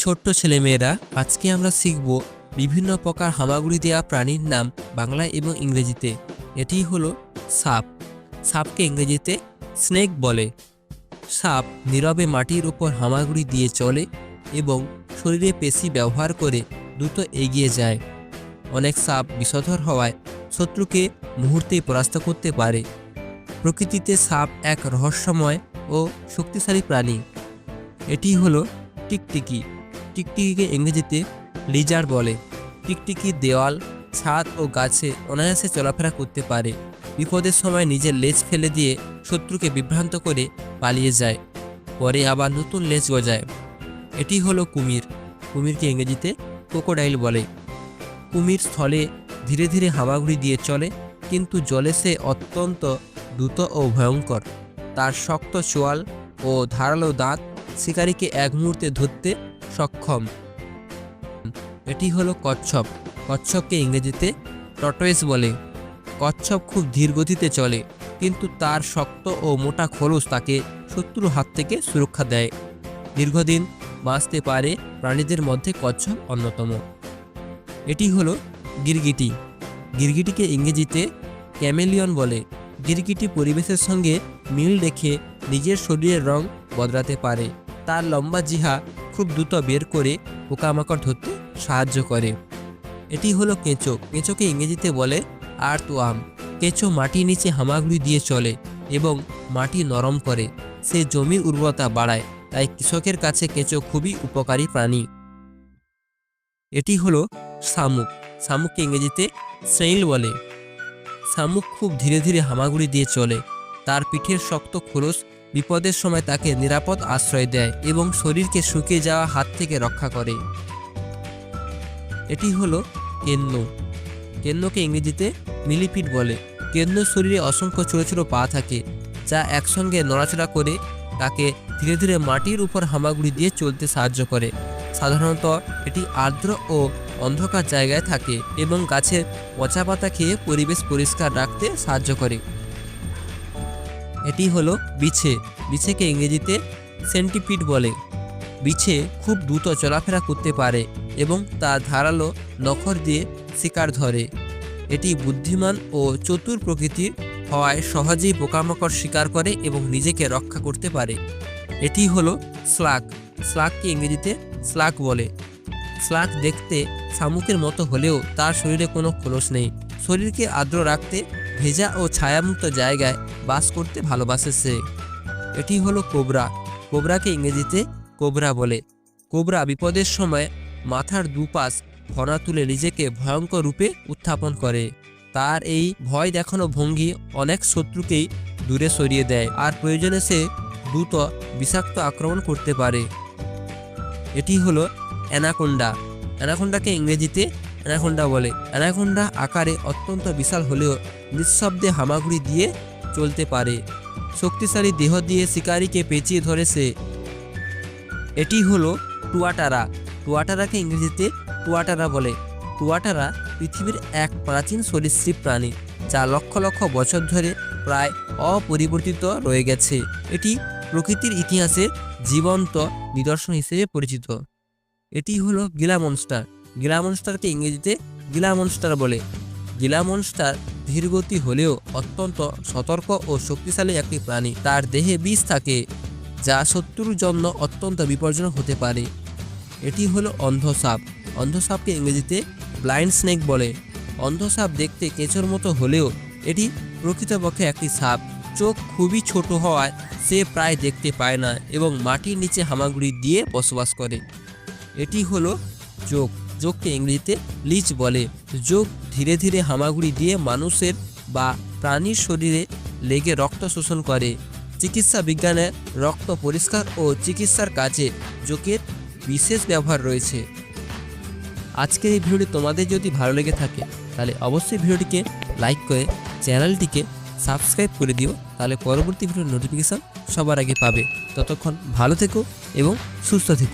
ছোট্ট ছেলেমেয়েরা, আজকে আমরা শিখব বিভিন্ন প্রকার হামাগুড়ি দেওয়া প্রাণীর নাম বাংলায় এবং ইংরেজিতে। এটি হলো সাপ। সাপকে ইংরেজিতে স্নেক বলে। সাপ নীরবে মাটির উপর হামাগুড়ি দিয়ে চলে এবং শরীরে পেশি ব্যবহার করে দ্রুত এগিয়ে যায়। অনেক সাপ বিষধর হওয়ায় শত্রুকে মুহূর্তেই পরাস্ত করতে পারে। প্রকৃতিতে সাপ এক রহস্যময় ও শক্তিশালী প্রাণী। এটি হলো টিকটিকি। টিকটিকিকে ইংরেজিতে লিজার্ড বলে। টিকটিকি দেওয়াল, ছাদ ও গাছে অনায়াসে চলাফেরা করতে পারে। বিপদের সময় নিজের লেজ ফেলে দিয়ে শত্রুকে বিভ্রান্ত করে পালিয়ে যায়, পরে আবার নতুন লেজ গজায়। এটি হলো কুমির। কুমিরকে ইংরেজিতে ক্রোকোডাইল বলে। কুমির স্থলে ধীরে ধীরে হামাগুড়ি দিয়ে চলে, কিন্তু জলে সে অত্যন্ত দ্রুত ও ভয়ঙ্কর। তার শক্ত চোয়াল ও ধারালো দাঁত শিকারীকে এক মুহূর্তে ধরতে সক্ষম। এটি হলো কচ্ছপ। কচ্ছপকে ইংরেজিতে টর্টয়েস বলে। কচ্ছপ খুব ধীর গতিতে চলে, কিন্তু তার শক্ত ও মোটা খোলস তাকে শত্রুর হাত থেকে সুরক্ষা দেয়। দীর্ঘদিন বাঁচতে পারে প্রাণীদের মধ্যে কচ্ছপ অন্যতম। এটি হলো গিরগিটি। গিরগিটিকে ইংরেজিতে ক্যামেলিয়ন বলে। গিরগিটি পরিবেশের সঙ্গে মিল রেখে নিজের শরীরের রং বদলাতে পারে। তার লম্বা জিহা খুব দ্রুত বের করে পোকামাকড় ধরতে সাহায্য করে। এটি হলো কেঁচো। কেঁচোকে ইংরেজিতে বলে আর্থওয়ার্ম। কেঁচো মাটির নিচে হামাগুড়ি দিয়ে চলে এবং মাটি নরম করে। সে জমির উর্বরতা বাড়ায়, তাই কৃষকের কাছে কেঁচো খুবই উপকারী প্রাণী। এটি হলো শামুক। শামুককে ইংরেজিতে স্নেইল বলে। শামুক খুব ধীরে ধীরে হামাগুড়ি দিয়ে চলে। তার পিঠের শক্ত খোলস বিপদের সময় তাকে নিরাপদ আশ্রয় দেয় এবং শরীরকে শুকিয়ে যাওয়া হাত থেকে রক্ষা করে। এটি হলো কেন্ন। কেন্নকে ইংরেজিতে মিলিপিড বলে। কেন্ন শরীরে অসংখ্য ছোট ছোট পা থাকে, যা একসঙ্গে নড়াচড়া করে তাকে ধীরে ধীরে মাটির উপর হামাগুড়ি দিয়ে চলতে সাহায্য করে। সাধারণত এটি আর্দ্র ও অন্ধকার জায়গায় থাকে এবং গাছের পচা পাতা খেয়ে পরিবেশ পরিষ্কার রাখতে সাহায্য করে। এটি হলো বিছে। বিছেকে ইংরেজিতে সেন্টিপিড বলে। বিছে খুব দ্রুত চলাফেরা করতে পারে এবং তার ধারালো নখর দিয়ে শিকার ধরে। এটি বুদ্ধিমান ও চতুর প্রকৃতির হওয়ায় সহজেই পোকামাকড় শিকার করে এবং নিজেকে রক্ষা করতে পারে। এটি হলো স্লাগ। স্লাগকে ইংরেজিতে স্লাগ বলে। স্লাগ দেখতে শামুকের মতো হলেও তার শরীরে কোনো খোলস নেই। শরীরকে আর্দ্র রাখতে ভেজা ও ছায়ামুক্ত জায়গায় বাস করতে ভালোবাসে সে। এটি হলো কোবরা। কোবরাকে ইংরেজিতে কোবরা বলে। কোবরা বিপদের সময় মাথার দুপাশ ফনা তুলে নিজেকে ভয়ঙ্কর রূপে উত্থাপন করে। তার এই ভয় দেখানো ভঙ্গি অনেক শত্রুকেই দূরে সরিয়ে দেয়, আর প্রয়োজনে সে দ্রুত বিষাক্ত আক্রমণ করতে পারে। এটি হলো অ্যানাকোন্ডা। অ্যানাকোন্ডাকে ইংরেজিতে অ্যানাকোন্ডা বলে। অ্যানাকোন্ডা আকারে অত্যন্ত বিশাল হলেও নিঃশব্দে হামাগুড়ি দিয়ে চলতে পারে। শক্তিশালী দেহ দিয়ে শিকারীকে পেঁচিয়ে ধরে সে। এটি হলো টুয়াটারা। টুয়াটারাকে ইংরেজিতে টুয়াটারা বলে। টুয়াটারা পৃথিবীর এক প্রাচীন সরীসৃপ প্রাণী, যা লক্ষ লক্ষ বছর ধরে প্রায় অপরিবর্তিত রয়ে গেছে। এটি প্রকৃতির ইতিহাসে জীবন্ত নিদর্শন হিসেবে পরিচিত। এটি হলো গিলা মনস্টার। গিলা মনস্টারকে ইংরেজিতে গিলা মনস্টার বলে। গিলা মনস্টার ধীরগতি হলেও অত্যন্ত সতর্ক ও শক্তিশালী একটি প্রাণী। তার দেহে বিষ থাকে, যা শত্রুর জন্য অত্যন্ত বিপজ্জনক হতে পারে। এটি হলো অন্ধসাপ। অন্ধসাপকে ইংরেজিতে ব্লাইন্ড স্নেক বলে। অন্ধসাপ দেখতে কেঁচোর মতো হলেও এটি প্রকৃতপক্ষে একটি সাপ। চোখ খুবই ছোট হওয়ায় সে প্রায় দেখতে পায় না এবং মাটির নিচে হামাগুড়ি দিয়ে বসবাস করে। এটি হলো জোঁক। জোঁককে ইংরেজিতে লিচ বলে। জোঁক ধীরে ধীরে হামাগুড়ি দিয়ে মানুষের বা প্রাণীর শরীরে লেগে রক্ত শোষণ করে। চিকিৎসা বিজ্ঞানে রক্ত পরিষ্কার ও চিকিৎসার কাজে জোঁকের বিশেষ ব্যবহার রয়েছে। আজকের এই ভিডিওটি তোমাদের যদি ভালো লেগে থাকে, তাহলে অবশ্যই ভিডিওটিকে লাইক করে চ্যানেলটিকে সাবস্ক্রাইব করে দিও, তাহলে পরবর্তী ভিডিওর নোটিফিকেশান সবার আগে পাবে। ততক্ষণ ভালো থেকো এবং সুস্থ থেকো।